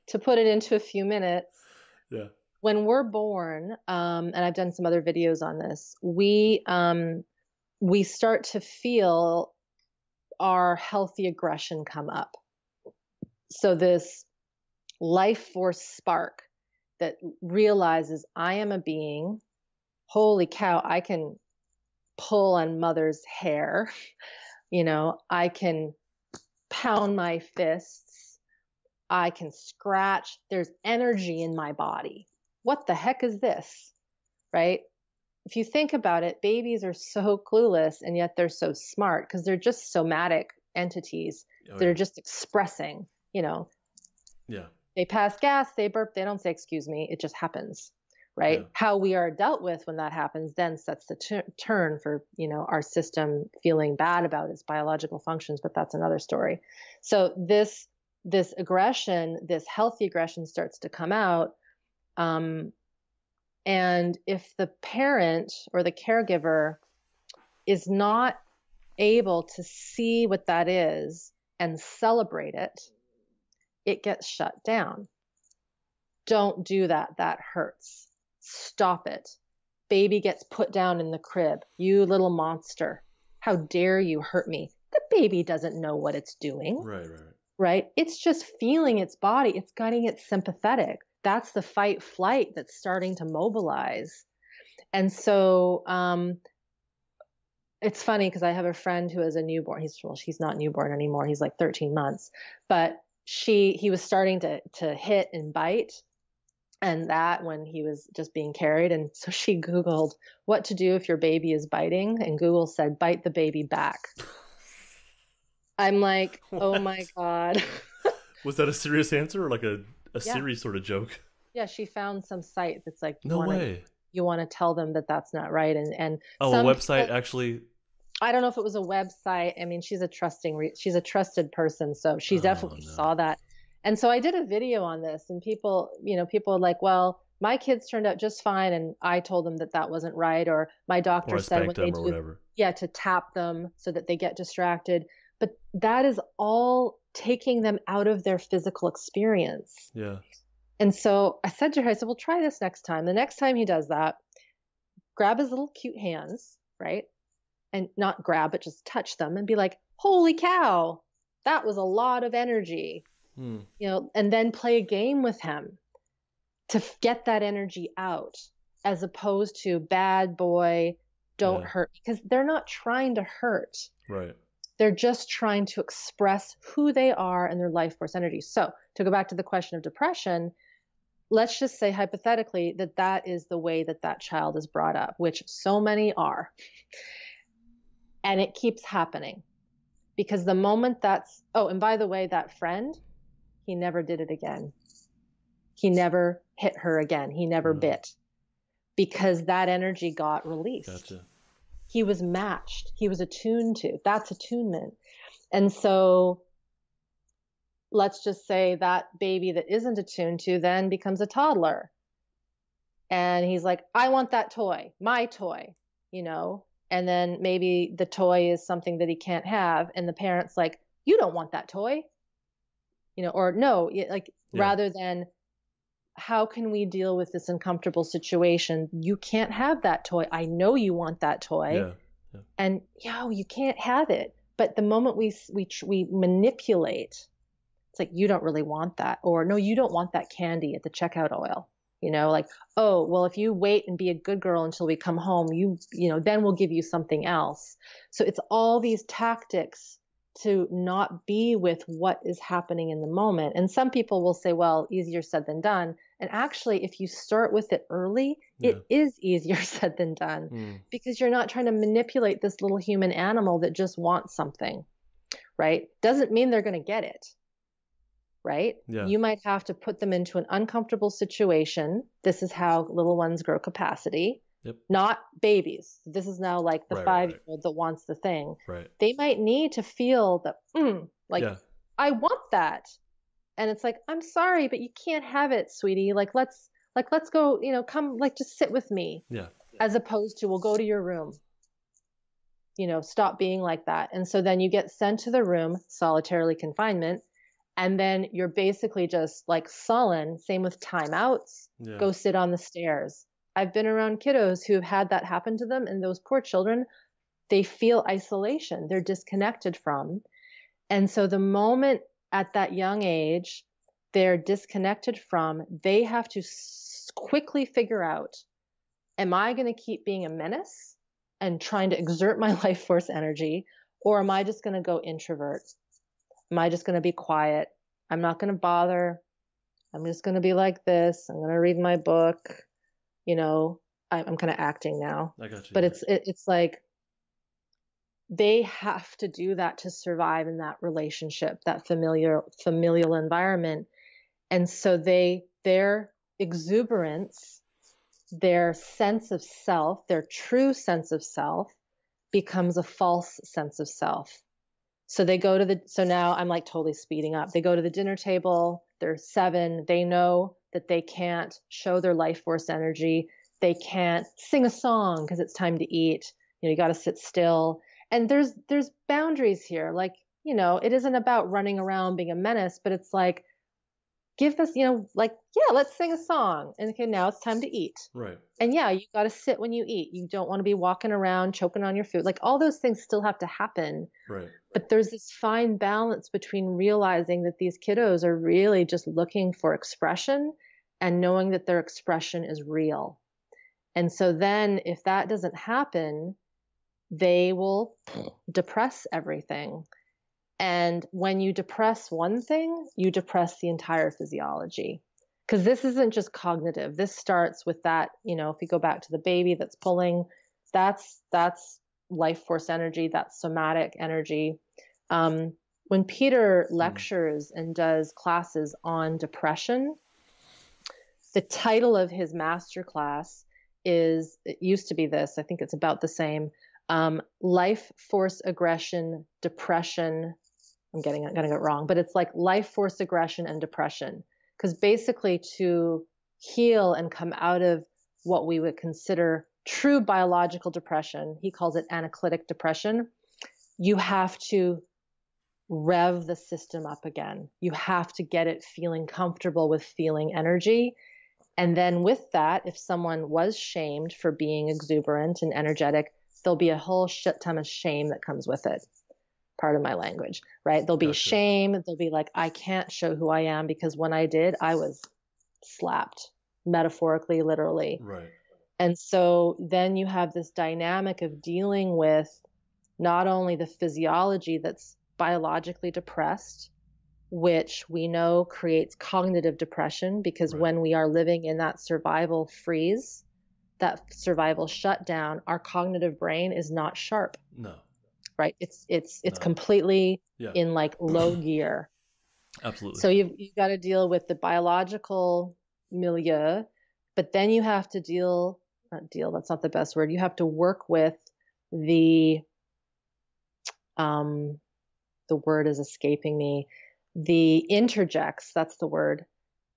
to put it into a few minutes, when we're born, and I've done some other videos on this, we start to feel our healthy aggression come up. So this life force spark that realizes I am a being, holy cow, I can pull on mother's hair, I can pound my fists, I can scratch, there's energy in my body. What the heck is this, right? If you think about it, babies are so clueless and yet they're so smart because they're just somatic entities that are just expressing, They pass gas, they burp, they don't say, excuse me, it just happens, right? Yeah. How we are dealt with when that happens then sets the turn for, our system feeling bad about its biological functions, but that's another story. So this aggression, this healthy aggression starts to come out. And if the parent or the caregiver is not able to see what that is and celebrate it, it gets shut down. Don't do that. That hurts. Stop it. Baby gets put down in the crib. You little monster. How dare you hurt me? The baby doesn't know what it's doing. Right? It's just feeling its body. It's getting it sympathetic. That's the fight flight that's starting to mobilize. And so it's funny because I have a friend who has a newborn. She's not newborn anymore. He's like 13 months. But he was starting to hit and bite. And that when he was just being carried. And so she Googled what to do if your baby is biting. And Google said, bite the baby back. I'm like, oh my What? God. Was that a serious answer or like a Yeah. serious sort of joke? Yeah. She found some site that's like, No way. you want to tell them that that's not right. And Oh, some a website people, actually. I don't know if it was a website. I mean, she's a she's a trusted person. So she Oh definitely no. saw that. And so I did a video on this, and people, people are like, well, my kids turned out just fine. And I told them that that wasn't right. Or my Or doctor I said when spanked they them or do, whatever. yeah, to tap them so that they get distracted. But that is all taking them out of their physical experience. Yeah. And so I said to her, I said, well, try this next time. The next time he does that, grab his little cute hands, right? And not grab, but just touch them and be like, holy cow, that was a lot of energy, and then play a game with him to get that energy out, as opposed to bad boy, don't hurt, because they're not trying to hurt. Right. They're just trying to express who they are and their life force energy. So to go back to the question of depression, let's just say hypothetically that that is the way that that child is brought up, which so many are. And it keeps happening because the moment and by the way, that friend, he never did it again. He never hit her again. He never bit, because that energy got released. Gotcha. He was matched. He was attuned to. That's attunement. And so let's just say that baby that isn't attuned to then becomes a toddler. And he's like, I want that toy, my toy, and then maybe the toy is something that he can't have. And the parent's like, you don't want that toy, or no, rather than, how can we deal with this uncomfortable situation? You can't have that toy. I know you want that toy. Yeah. And you can't have it. But the moment we manipulate, it's like, you don't really want that. Or no, you don't want that candy at the checkout aisle. Oh, well, if you wait and be a good girl until we come home, then we'll give you something else. So it's all these tactics to not be with what is happening in the moment. And some people will say, well, easier said than done. And actually, if you start with it early, it is easier said than done, because you're not trying to manipulate this little human animal that just wants something, right? Doesn't mean they're going to get it. Right? Yeah. You might have to put them into an uncomfortable situation. This is how little ones grow capacity. Yep. Not babies. This is now like the 5-year-old that wants the thing. Right. They might need to feel that, I want that. And it's like, I'm sorry, but you can't have it, sweetie. Let's go, come, just sit with me. Yeah. As opposed to, we'll go to your room. Stop being like that. And so then you get sent to the room, solitarily confinement. And then you're basically just sullen. Same with timeouts. Yeah. Go sit on the stairs. I've been around kiddos who have had that happen to them. And those poor children, they feel isolation. They're disconnected from. And so the moment at that young age, they're disconnected from, they have to quickly figure out, am I going to keep being a menace and trying to exert my life force energy? Or am I just going to go introvert? Am I just going to be quiet? I'm not going to bother. I'm just going to be like this. I'm going to read my book. I'm kind of acting now. I got you. But it's like they have to do that to survive in that relationship, that familial environment. And so their exuberance, their sense of self, their true sense of self becomes a false sense of self. So so now I'm totally speeding up. They go to the dinner table. They're 7. They know that they can't show their life force energy. They can't sing a song because it's time to eat. You got to sit still. And there's boundaries here. It isn't about running around being a menace, but it's give us, let's sing a song. And okay, now it's time to eat. Right. And you got to sit when you eat. You don't want to be walking around choking on your food. All those things still have to happen. Right. But there's this fine balance between realizing that these kiddos are really just looking for expression and knowing that their expression is real. And so then if that doesn't happen, they will depress everything. And when you depress one thing, you depress the entire physiology. Because this isn't just cognitive. This starts with that, if you go back to the baby that's pulling, that's life force energy, that's somatic energy. When Peter lectures and does classes on depression, the title of his master class it used to be this, I think it's about the same, life force aggression, depression. I'm getting it wrong, but it's like life force aggression and depression. Because basically to heal and come out of what we would consider true biological depression, he calls it anaclitic depression, you have to rev the system up again. You have to get it feeling comfortable with feeling energy. And then with that, if someone was shamed for being exuberant and energetic, there'll be a whole shit ton of shame that comes with it. Part of my language, right? There'll be shame. There'll be like, I can't show who I am because when I did, I was slapped, metaphorically, literally. Right. And so then you have this dynamic of dealing with not only the physiology that's biologically depressed, which we know creates cognitive depression, because when we are living in that survival freeze, that survival shutdown, our cognitive brain is not sharp. No. Right? It's completely in like low gear. Absolutely. So you've got to deal with the biological milieu, but then you have to that's not the best word. You have to work with the word is escaping me. The interjects, that's the word.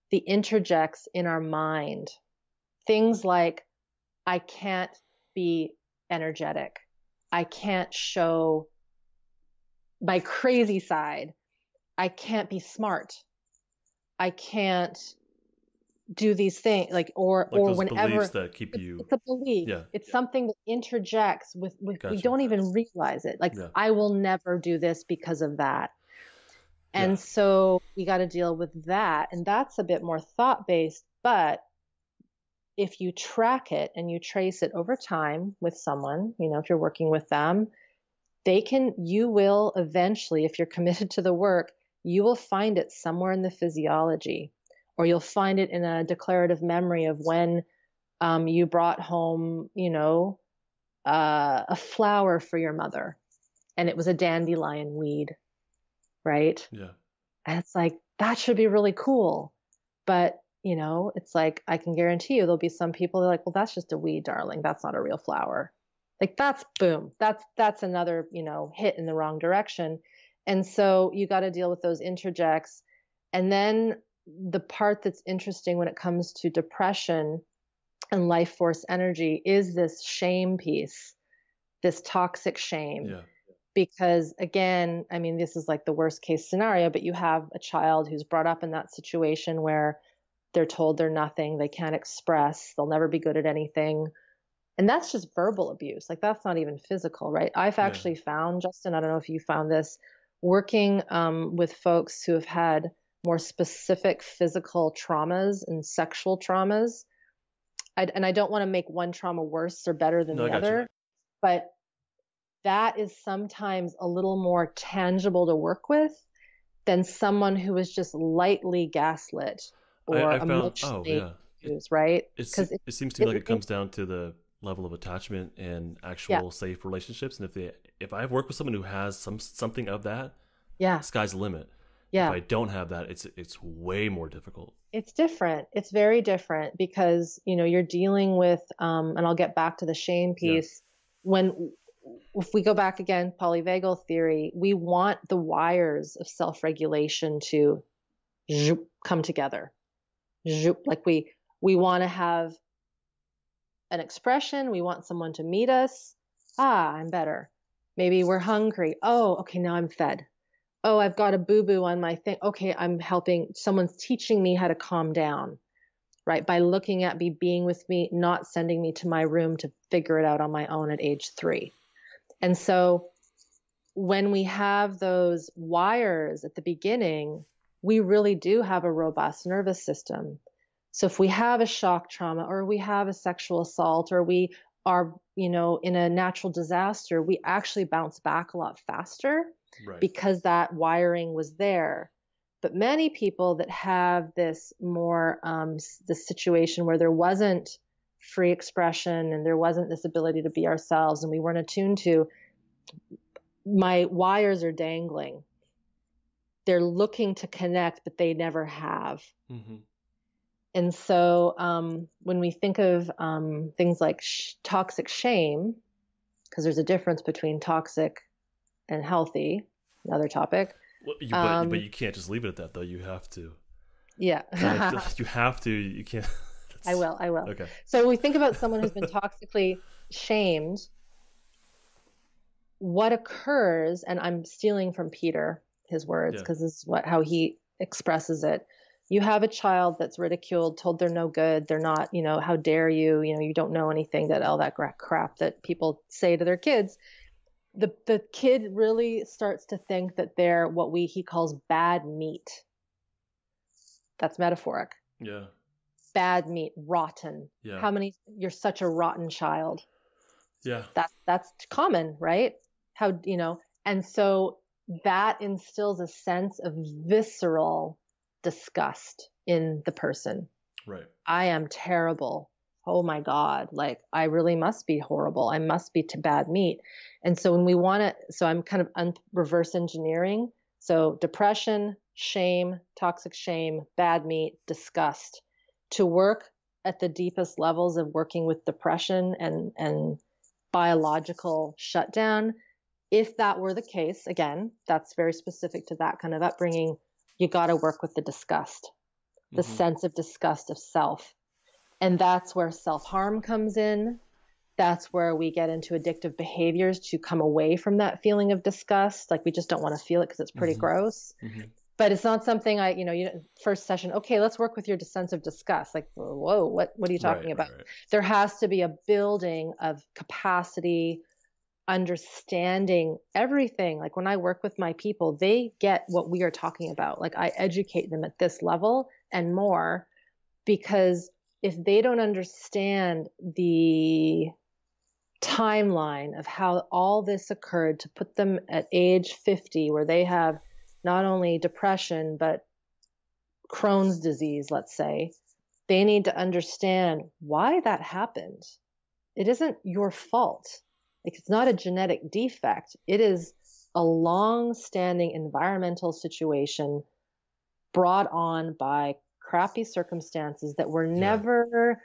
The interjects in our mind. Things like, I can't be energetic. I can't show my crazy side. I can't be smart. I can't do these things or those whenever beliefs that keep you. It's a belief. Yeah. It's something that interjects with Gotcha. We don't even realize it. Like I will never do this because of that. And so we got to deal with that. And that's a bit more thought-based, but if you track it and you trace it over time with someone, if you're working with them, you will eventually, if you're committed to the work, you will find it somewhere in the physiology, or you'll find it in a declarative memory of when you brought home, a flower for your mother and it was a dandelion weed, right? Yeah. And it's like, that should be really cool. But it's like, I can guarantee you there'll be some people that are like, well, that's just a weed, darling. That's not a real flower. Like that's boom. That's another, hit in the wrong direction. And so you got to deal with those interjects. And then the part that's interesting when it comes to depression and life force energy is this shame piece, this toxic shame. Yeah. Because again, I mean, this is like the worst case scenario, but you have a child who's brought up in that situation where they're told they're nothing, they can't express, they'll never be good at anything. And that's just verbal abuse. Like that's not even physical, right? I've actually found, Justin, I don't know if you found this, working with folks who have had more specific physical traumas and sexual traumas. And I don't want to make one trauma worse or better than the other, but that is sometimes a little more tangible to work with than someone who is just lightly gaslit or emotionally abused, right? It seems to me like it comes down to the level of attachment and actual safe relationships. And if I've worked with someone who has something of that, sky's the limit. If I don't have that, it's way more difficult. It's different. It's very different because, you're dealing with, and I'll get back to the shame piece. If we go back again, polyvagal theory, we want the wires of self-regulation to come together. Like we want to have an expression. We want someone to meet us. I'm better. Maybe we're hungry. Oh, okay, now I'm fed. Oh, I've got a boo-boo on my thing. Okay, I'm helping. Someone's teaching me how to calm down, right? By looking at me, being with me, not sending me to my room to figure it out on my own at age 3. And so when we have those wires at the beginning, we really do have a robust nervous system. So if we have a shock trauma or we have a sexual assault or we are, in a natural disaster, we actually bounce back a lot faster because that wiring was there. But many people that have this more, this situation where there wasn't free expression and there wasn't this ability to be ourselves and we weren't attuned to, my wires are dangling. They're looking to connect, but they never have. Mm-hmm. And so when we think of things like toxic shame, because there's a difference between toxic and healthy, another topic. Well, but you can't just leave it at that, though. You have to. Yeah. You have to. You can't. I will. Okay. So when we think about someone who's been toxically shamed, what occurs, and I'm stealing from Peter, his words, because this is how he expresses it. You have a child that's ridiculed, told they're no good, they're not, how dare you, you don't know anything, that all that crap that people say to their kids. The kid really starts to think that they're what he calls bad meat. That's metaphoric. Yeah. Bad meat, rotten. Yeah. You're such a rotten child. Yeah. That's common, right? And so that instills a sense of visceral disgust in the person. Right. I am terrible. Oh my God. Like, I really must be horrible. I must be to bad meat. And so when we so I'm kind of reverse engineering. So depression, shame, toxic shame, bad meat, disgust, to work at the deepest levels of working with depression and biological shutdown. If that were the case, again, that's very specific to that kind of upbringing, you got to work with the disgust, the sense of disgust of self. And that's where self-harm comes in. That's where we get into addictive behaviors to come away from that feeling of disgust. Like, we just don't want to feel it because it's pretty gross. Mm-hmm. But it's not something first session, okay, let's work with your sense of disgust. Like, whoa, what are you talking about? Right. There has to be a building of capacity, understanding everything. Like, when I work with my people, they get what we are talking about. Like, I educate them at this level and more, because if they don't understand the timeline of how all this occurred to put them at age 50, where they have not only depression, but Crohn's disease, let's say, they need to understand why that happened. It isn't your fault. Like, it's not a genetic defect. It is a long-standing environmental situation brought on by crappy circumstances that were never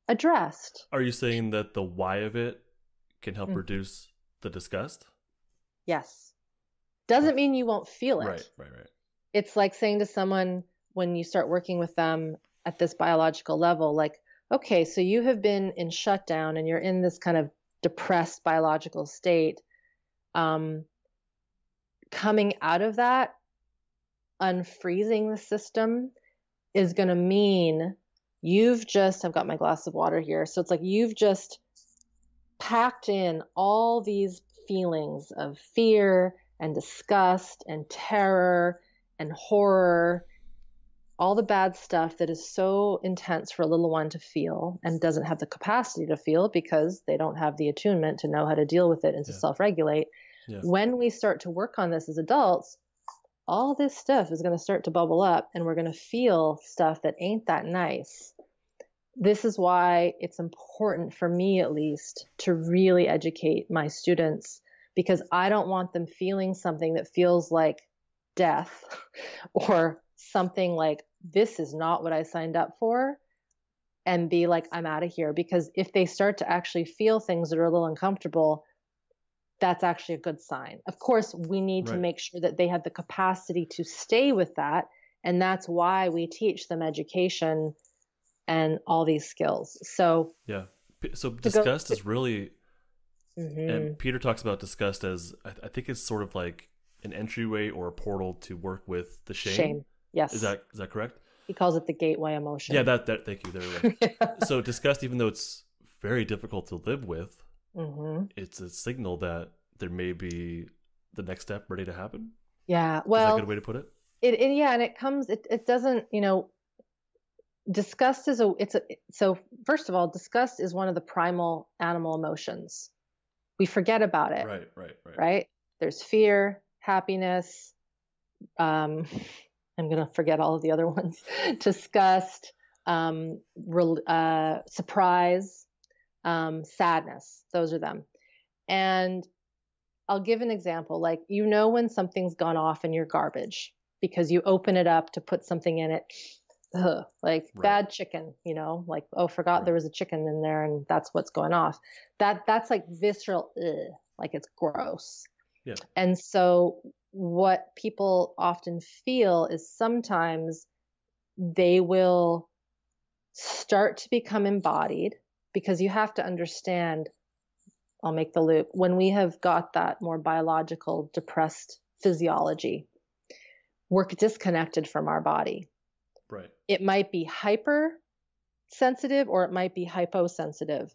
addressed. Are you saying that the why of it can help reduce the disgust? Yes. Doesn't mean you won't feel it. Right. It's like saying to someone, when you start working with them at this biological level, like, okay, so you have been in shutdown and you're in this kind of depressed biological state. Coming out of that, unfreezing the system is going to mean I've got my glass of water here. So it's like you've just packed in all these feelings of fear and disgust and terror and horror, all the bad stuff that is so intense for a little one to feel and doesn't have the capacity to feel because they don't have the attunement to know how to deal with it and to self-regulate. Yeah. When we start to work on this as adults, all this stuff is going to start to bubble up and we're going to feel stuff that ain't that nice. This is why it's important for me, at least, to really educate my students, because I don't want them feeling something that feels like death or something like, this is not what I signed up for, and be like, I'm out of here. Because if they start to actually feel things that are a little uncomfortable, that's actually a good sign. Of course, we need to make sure that they have the capacity to stay with that. And that's why we teach them education and all these skills. So, so disgust is really, and Peter talks about disgust as, I think it's sort of like an entryway or a portal to work with the shame. Yes. Is that correct? He calls it the gateway emotion. Yeah, that thank you. There we go. So disgust, even though it's very difficult to live with, it's a signal that there may be the next step ready to happen. Yeah. Well, is that a good way to put it? And it comes, it doesn't, disgust is so first of all, disgust is one of the primal animal emotions. We forget about it. Right. There's fear, happiness, I'm going to forget all of the other ones. Disgust, surprise, sadness. Those are them. And I'll give an example. Like, when something's gone off in your garbage because you open it up to put something in it. Ugh, like bad chicken, like, oh, forgot there was a chicken in there and that's what's going off. That's like visceral, like it's gross. Yeah. And so what people often feel is sometimes they will start to become embodied, because you have to understand, I'll make the loop, when we have got that more biological depressed physiology, we're disconnected from our body. Right. It might be hypersensitive or it might be hyposensitive.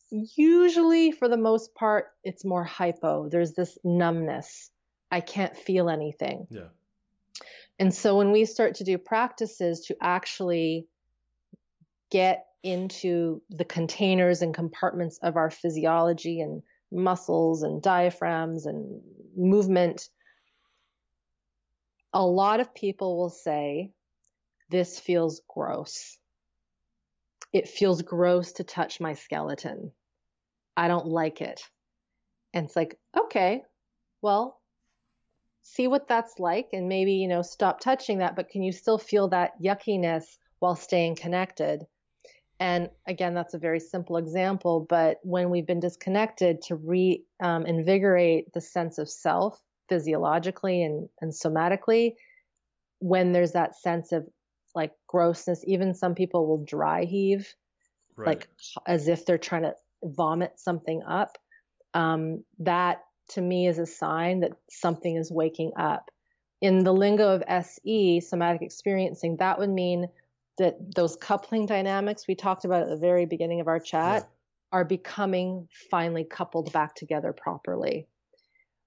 Usually, for the most part, it's more hypo. There's this numbness. I can't feel anything. Yeah. And so when we start to do practices to actually get into the containers and compartments of our physiology and muscles and diaphragms and movement, a lot of people will say, this feels gross. It feels gross to touch my skeleton. I don't like it. And it's like, okay, well, see what that's like and maybe, stop touching that, but can you still feel that yuckiness while staying connected? And again, that's a very simple example, but when we've been disconnected, to reinvigorate the sense of self physiologically and somatically, when there's that sense of like grossness, even some people will dry heave, like as if they're trying to vomit something up. That to me is a sign that something is waking up. In the lingo of SE, somatic experiencing, that would mean that those coupling dynamics we talked about at the very beginning of our chat are becoming finally coupled back together properly.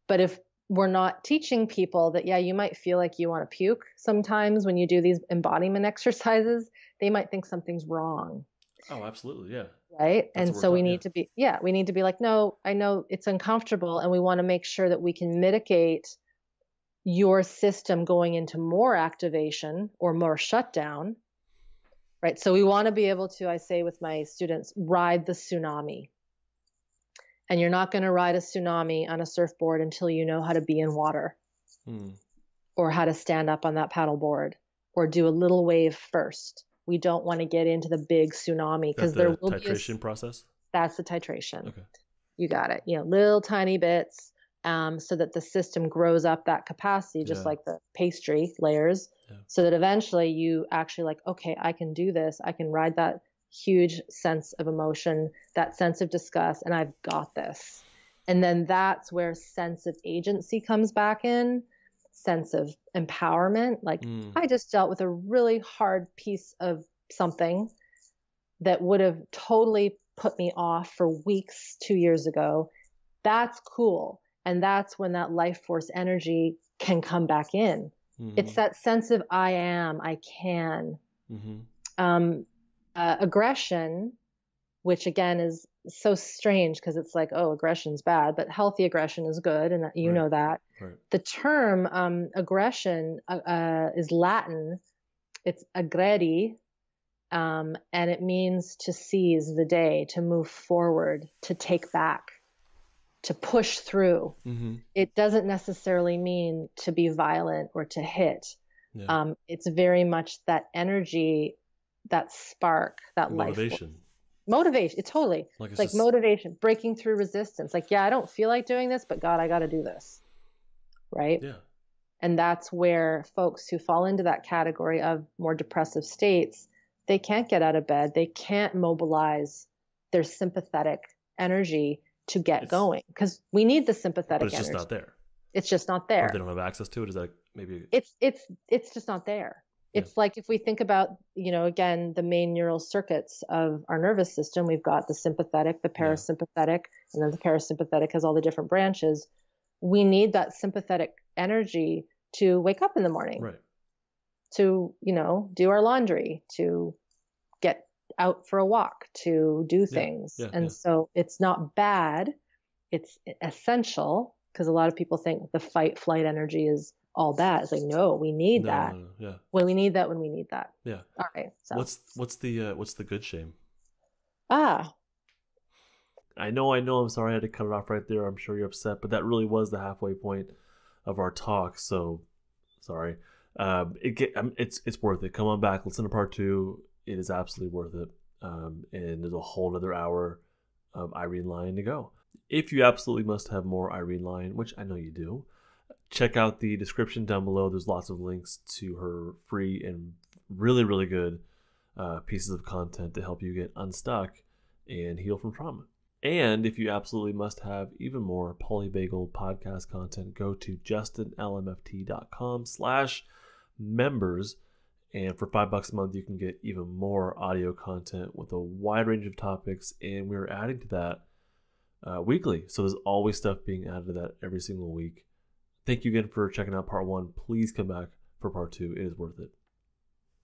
But if we're not teaching people that, you might feel like you want to puke sometimes when you do these embodiment exercises, they might think something's wrong. Oh, absolutely. Yeah. Right. And so we need to be like, no, I know it's uncomfortable and we want to make sure that we can mitigate your system going into more activation or more shutdown. Right. So we want to be able to, I say with my students, ride the tsunami. And you're not going to ride a tsunami on a surfboard until you know how to be in water or how to stand up on that paddleboard or do a little wave first. We don't want to get into the big tsunami because there will be a titration process. That's the titration. Okay. You got it. Little tiny bits so that the system grows up that capacity, just like the pastry layers, so that eventually you actually like, okay, I can do this. I can ride that huge sense of emotion, that sense of disgust, and I've got this. And then that's where sense of agency comes back in, sense of empowerment. Like I just dealt with a really hard piece of something that would have totally put me off for weeks 2 years ago. That's cool. And that's when that life force energy can come back in. It's that sense of I am, I can. Aggression, which again is so strange because it's like, oh, aggression's bad, but healthy aggression is good. And you know that. Right. The term aggression is Latin. It's aggredi, and it means to seize the day, to move forward, to take back, to push through. It doesn't necessarily mean to be violent or to hit. It's very much that energy, that spark, that motivation. Motivation. It's totally like motivation, breaking through resistance. Like, I don't feel like doing this, but God, I got to do this. Right. Yeah. And that's where folks who fall into that category of more depressive states, they can't get out of bed. They can't mobilize their sympathetic energy to get going, because we need the sympathetic energy. But it's just not there. It's just not there. Or they don't have access to it. Is that maybe? It's just not there. It's like if we think about, again, the main neural circuits of our nervous system, we've got the sympathetic, the parasympathetic, and then the parasympathetic has all the different branches. We need that sympathetic energy to wake up in the morning, right? To, do our laundry, to get out for a walk, to do things. So it's not bad. It's essential, because a lot of people think the fight flight energy is all bad. It's like, no, we need that. No, yeah. When we need that, when we need that. Yeah. All right. So what's the good shame? ah, I know. I'm sorry I had to cut it off right there. I'm sure you're upset, but that really was the halfway point of our talk. So sorry. It's worth it. Come on back. Listen to part 2. It is absolutely worth it. And there's a whole other hour of Irene Lyon to go. If you absolutely must have more Irene Lyon, which I know you do, check out the description down below. There's lots of links to her free and really, really good pieces of content to help you get unstuck and heal from trauma. And if you absolutely must have even more Polybagel podcast content, go to justinlmft.com/members. And for $5 a month, you can get even more audio content with a wide range of topics. And we're adding to that weekly. So there's always stuff being added to that every single week. Thank you again for checking out part 1. Please come back for part 2. It is worth it.